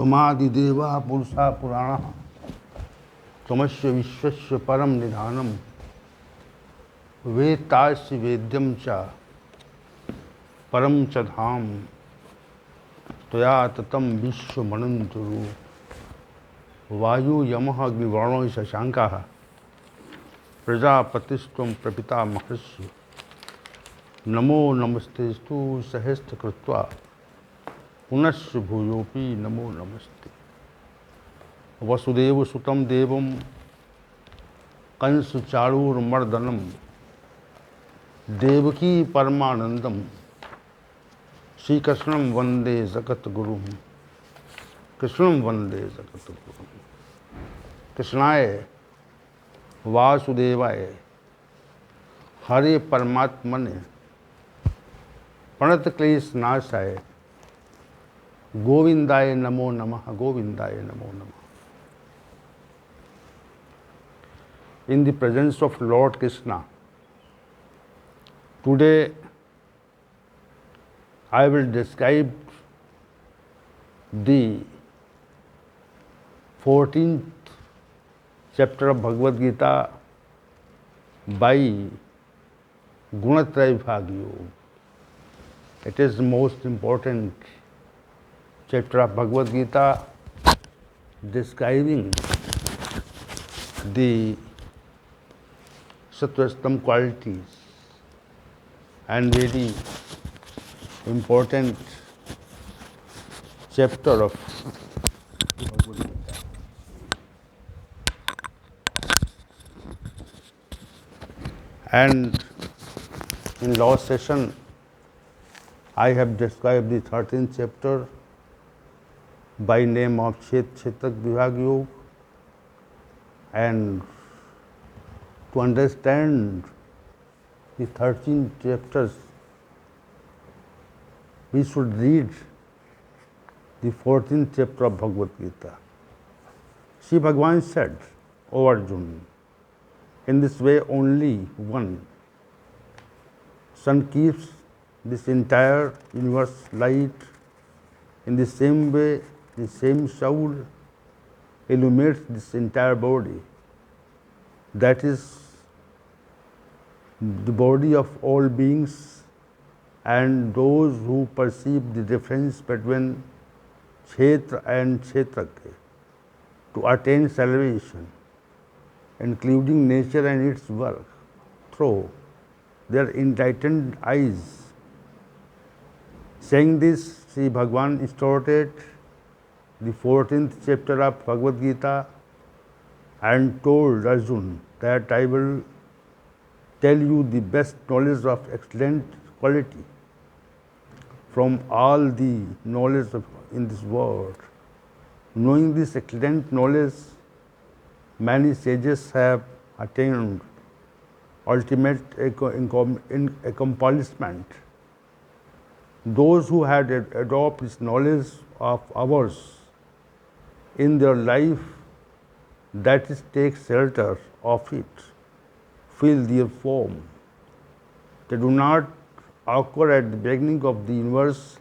त्वमादिदेवा पुरुषा पुराणः त्वमस्य विश्वस्य परम निधानम वेत्तासि वेद्यं च परम च धाम त्वया ततं विश्वमनन्तरु वायु यमः अग्निवर्णो शशाङ्कः प्रजापतिस्त्वं प्रपितामहस्य नमो नमस्तेस्तु सहस्रकृत्वा पुनश्च भूयोऽपि नमो नमस्ते। वसुदेव सुतं देवं कंसचाणूरमर्दनं देवकी परमानंदम श्रीकृष्णं वंदे जगद्गुरुं कृष्णं वंदे जगद्गुरुं। कृष्णाय वासुदेवाय हरे परमात्मने प्रणतक्लेशनाशाय गोविंदाय नमो नमः, गोविंदाय नमो नमः। In the presence of Lord Krishna, today I will describe the 14th chapter of Bhagwadgita by Gudatrayavibhagyoga. It is the most important chapter of Bhagwadgita describing the Sattva-stam qualities and very important chapter of Bhagwadgita. And in last session I have described the 13th chapter by name of CHAPTER-14, and to understand the 13 chapters we should read the 14th chapter of Bhagavad Gita. Shri Bhagavan said, O Arjuna, in this way only one sun keeps this entire universe light. In the same way, the same soul illuminates this entire body. That is the body of all beings, and those who perceive the difference between Kshetra and Kshetraka to attain salvation, including nature and its work, through their enlightened eyes. Saying this, Sri Bhagavan started the 14th chapter of Bhagavad Gita and told Arjuna that I will tell you the best knowledge of excellent quality from all the knowledge in this world. Knowing this excellent knowledge, many sages have attained ultimate accomplishment. Those who had adopted this knowledge of ours in their life, that is, take shelter of it, feel their form. They do not occur at the beginning of the universe,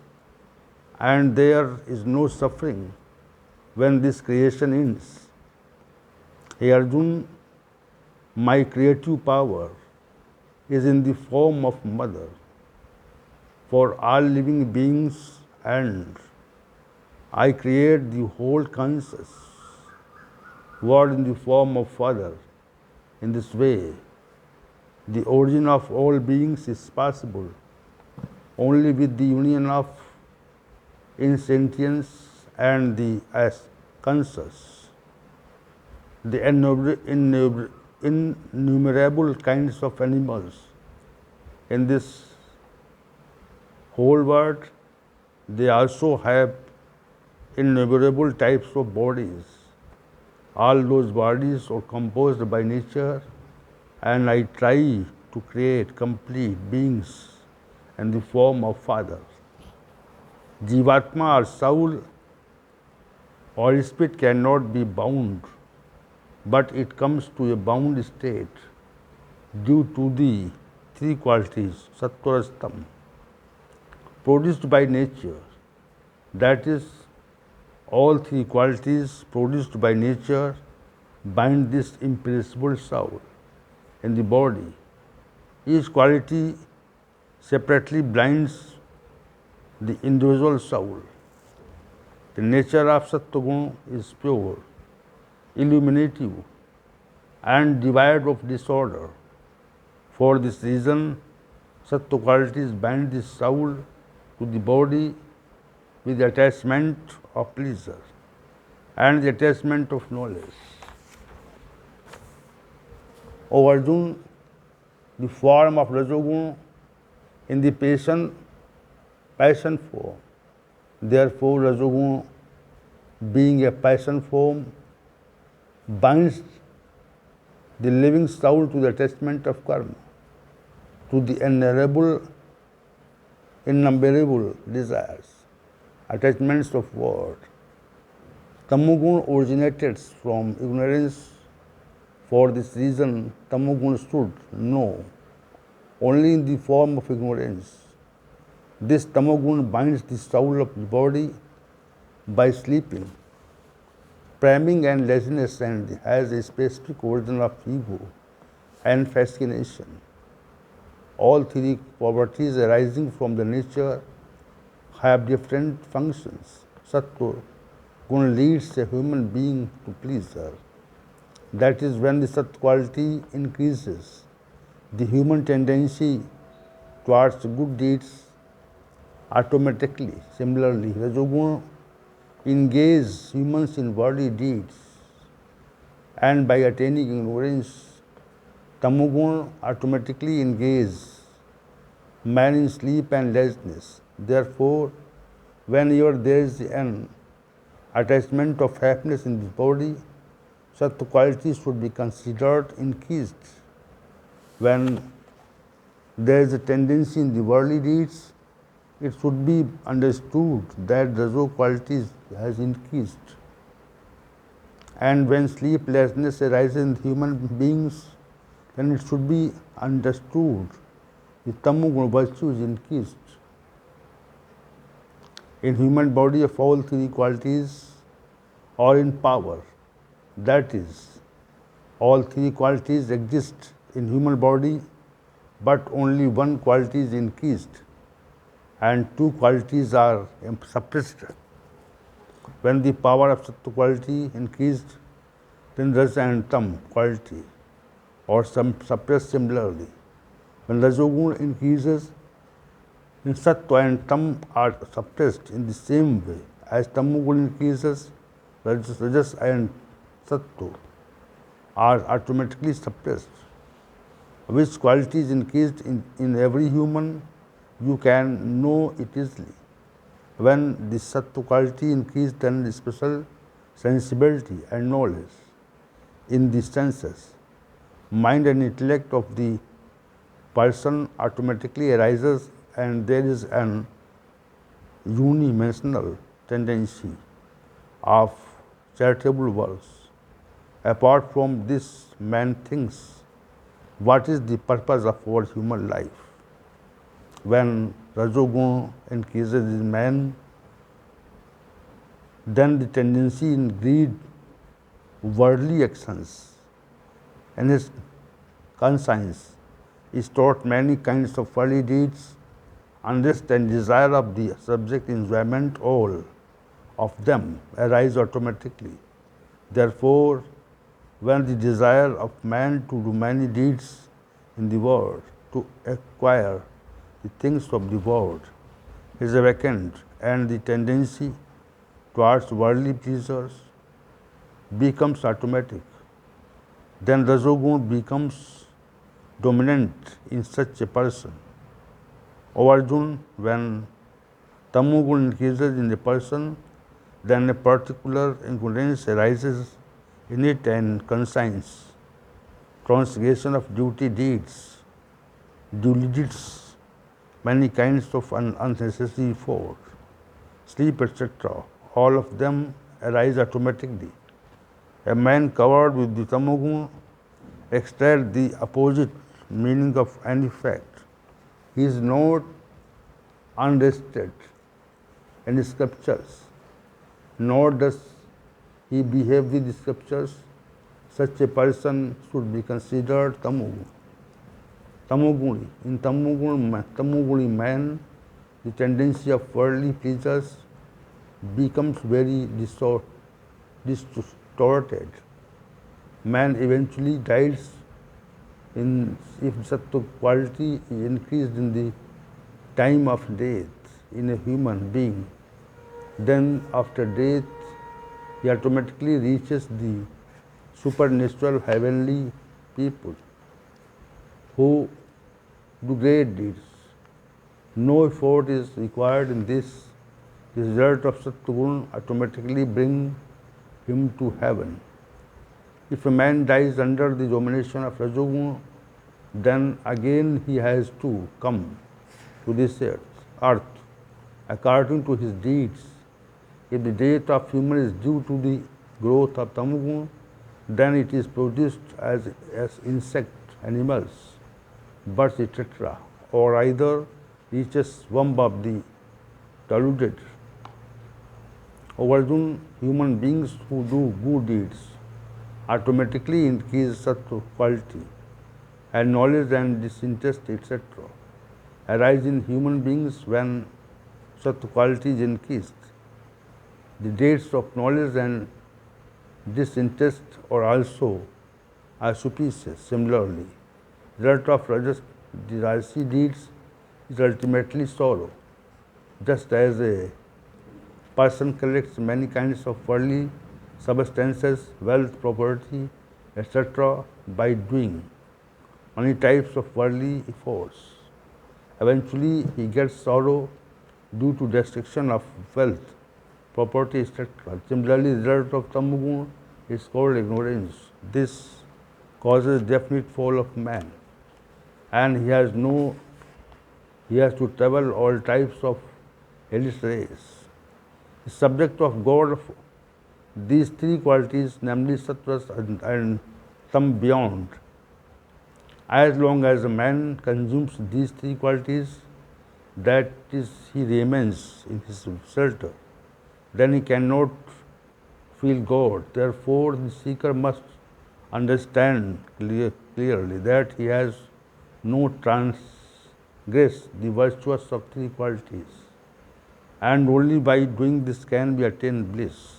and there is no suffering when this creation ends. Hey Arjuna, my creative power is in the form of mother for all living beings, and I create the whole conscious world in the form of father. In this way, the origin of all beings is possible only with the union of insentience and the conscious. The innumerable kinds of animals in this whole world, they also have innumerable types of bodies. All those bodies are composed by nature, and I try to create complete beings in the form of Father. Jivatma or soul or spirit cannot be bound, but it comes to a bound state due to the three qualities, sattva, stam, produced by nature, that is, All three qualities produced by nature bind this imperishable soul in the body. Each quality separately blinds the individual soul. The nature of Sattva is pure, illuminative, and devoid of disorder. For this reason, Sattva qualities bind the soul to the body with the attachment of pleasure and the attachment of knowledge. O Arjuna, the form of Rajoguna in the passion form. Therefore, Rajoguna, being a passion form, binds the living soul to the attachment of karma, to the innumerable desires, attachments of word. Tamoguna originated from ignorance. For this reason, Tamoguna should know only in the form of ignorance. This Tamoguna binds the soul of the body by sleeping, cramming and laziness, and has a specific origin of ego and fascination. All three properties arising from the nature have different functions. Sattva guna leads a human being to pleasure. That is, when the Sat quality increases, the human tendency towards good deeds automatically. Similarly, Rajoguna engages humans in worldly deeds, and by attaining ignorance, Tamoguna automatically engages man in sleep and laziness. Therefore, whenever there is an attachment of happiness in the body, Sattva quality should be considered increased. When there is a tendency in the worldly deeds, it should be understood that Rajo quality has increased. And when sleeplessness arises in human beings, then it should be understood the Tamoguna virtue is increased. In human body of all three qualities are in power. That is, all three qualities exist in human body, but only one quality is increased and two qualities are suppressed. When the power of Sattva quality increased, then Raja and Tam quality or suppressed similarly. When Rajoguna increases, then Sattva and Tam are suppressed in the same way. As Tamoguna increases, Rajas and Sattva are automatically suppressed. Which quality is increased in every human, you can know it easily. When the Sattva quality increases, then the special sensibility and knowledge in the senses, mind and intellect of the person automatically arises, and there is an unidimensional tendency of charitable works. Apart from this, man thinks, what is the purpose of our human life? When Rajoguna increases in man, then the tendency in greed, worldly actions, and his conscience is taught many kinds of worldly deeds, unrest and desire of the subject enjoyment, all of them arise automatically. Therefore, when the desire of man to do many deeds in the world, to acquire the things of the world, is awakened, and the tendency towards worldly pleasures becomes automatic, then Rajoguna becomes dominant in such a person. O Arjuna, when Tamoguna increases in a person, then a particular ignorance arises in it and conscience, transgression of duty deeds, many kinds of unnecessary effort, sleep, etc. All of them arise automatically. A man covered with the Tamoguna extracts the opposite meaning of any fact. He is not unrested in scriptures. nor does he behave with the scriptures. Such a person should be considered tamoguni. In tamoguni man, the tendency of worldly pleasures becomes very distorted. Man eventually dies if sattva quality is increased in the time of death in a human being. Then after death, he automatically reaches the supernatural heavenly people who do great deeds. No effort is required in this. The result of Sattva automatically bring him to heaven. If a man dies under the domination of Rajoguna, then again he has to come to this earth according to his deeds. If the death of human is due to the growth of Tamoguna, then it is produced as insect, animals, birds, etc., or either reaches womb of the deluded. Overdoing human beings who do good deeds automatically increase sattva quality, and knowledge and disinterest, etc., arise in human beings when sattva quality is increased. The deeds of knowledge and disinterest are also auspicious. Similarly, the result of the Rajasi deeds is ultimately sorrow. Just as a person collects many kinds of worldly substances, wealth, property, etc., by doing many types of worldly efforts, eventually he gets sorrow due to destruction of wealth, property, etc. Similarly, the result of Tamoguna is called ignorance. This causes definite fall of man, and he has to travel all types of hellish rays. The subject of God of these three qualities, namely sattvas and tam beyond. As long as a man consumes these three qualities, that is, he remains in his shelter, then he cannot feel God. Therefore, the seeker must understand clearly that he has no transgress the virtuous of three qualities, and only by doing this can be attained bliss.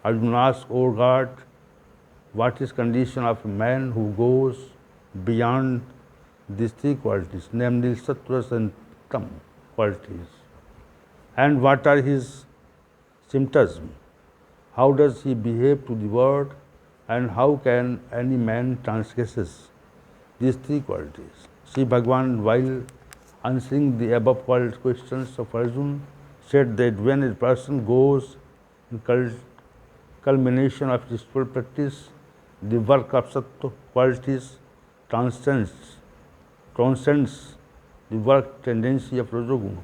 Arjuna asks, O God, what is condition of a man who goes beyond these three qualities, namely sattvas and tam qualities, and what are his symptoms? How does he behave to the world, and how can any man transgress these three qualities? Sri Bhagavan, while answering the above questions of Arjuna, said that when a person goes in culmination of spiritual practice, the work of sattva qualities transcends the work tendency of Rajoguna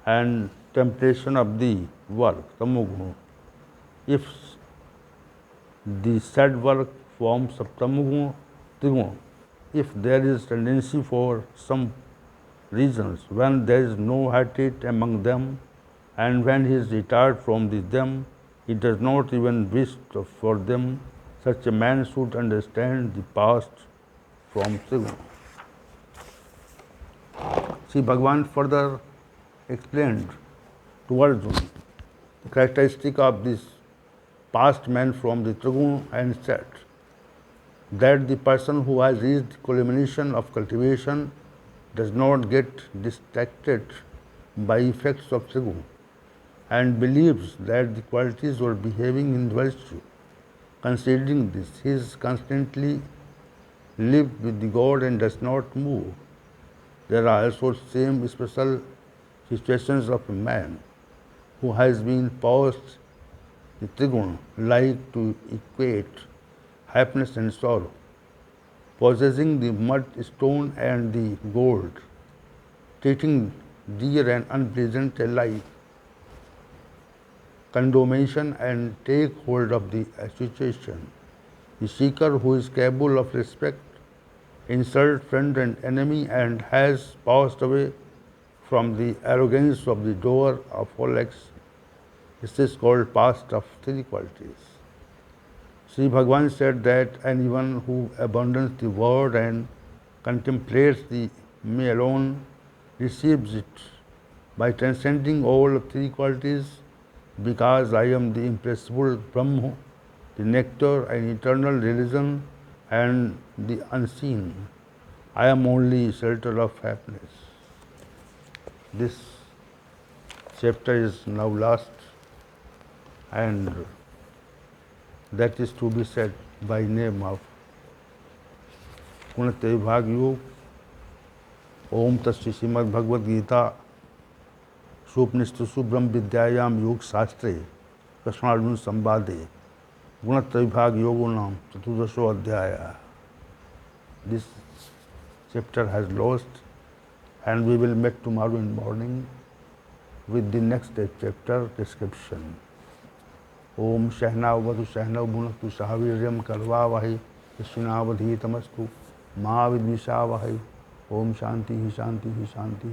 and temptation of the work, Tamoguna. If the said work forms of Tamoguna, Triguna, if there is tendency for some reasons, when there is no hatred among them, and when he is retired from them, he does not even wish for them, such a man should understand the past from Triguna. Sri Bhagavan further explained to Arjuna the characteristic of this past man from the Triguna and said that the person who has reached the culmination of cultivation does not get distracted by effects of Triguna and believes that the qualities are behaving in virtue. Considering this, he is constantly lives with the God and does not move. There are also same special situations of a man who has been paused the Triguna, like to equate happiness and sorrow, possessing the mud, stone and the gold, treating dear and unpleasant alike, condemnation and take hold of the situation. The seeker who is capable of respect, insult friend and enemy, and has passed away from the arrogance of the doer of all acts, This is called past of three qualities. Sri Bhagavan said that anyone who abandons the word and contemplates the me alone receives it by transcending all three qualities, because I am the impressible Brahma, the nectar and eternal religion, and the unseen. I am only shelter of happiness. This chapter is now last, and that is to be said by name of Gudatrayavibhagyoga. Om Tasya Srimad Bhagwadgita Supnistusu Brahm Vidyayam Yog Shastre Krishna-Arjuna Sambade Gudatrayavibhagyoga Nam Chaturdasho Adhyaya. This chapter has lost, and we will meet tomorrow in morning with the next chapter description. Om Shahnavadu Shahnavbhunaktu Sahaviryam Karvavahi Krishnavadhitamastu Ma Vidvishavahi. Om Shanti Shanti Shanti.